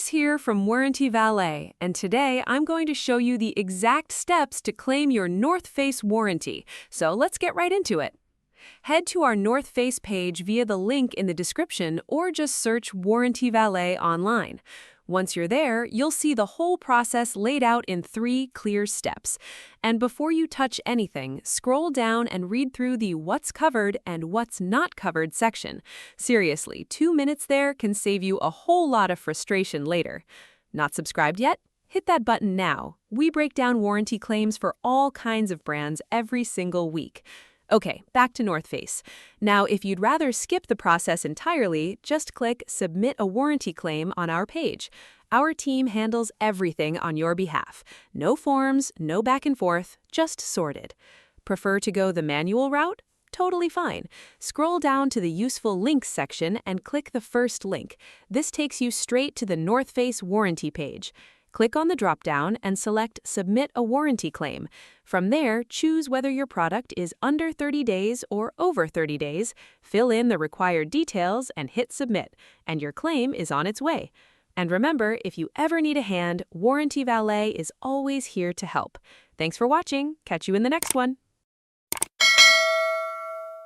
Chris here from Warranty Valet, and today I'm going to show you the exact steps to claim your North Face warranty. So let's get right into it. Head to our North Face page via the link in the description or just search Warranty Valet online. Once you're there, you'll see the whole process laid out in 3 clear steps. And before you touch anything, scroll down and read through the What's Covered and What's Not Covered section. Seriously, 2 minutes there can save you a whole lot of frustration later. Not subscribed yet? Hit that button now. We break down warranty claims for all kinds of brands every single week. Okay, back to North Face. Now, if you'd rather skip the process entirely, just click Submit a Warranty Claim on our page. Our team handles everything on your behalf. No forms, no back and forth, just sorted. Prefer to go the manual route? Totally fine. Scroll down to the Useful Links section and click the first link. This takes you straight to the North Face warranty page. Click on the drop-down and select Submit a Warranty Claim. From there, choose whether your product is under 30 days or over 30 days, fill in the required details, and hit Submit, and your claim is on its way. And remember, if you ever need a hand, Warranty Valet is always here to help. Thanks for watching. Catch you in the next one.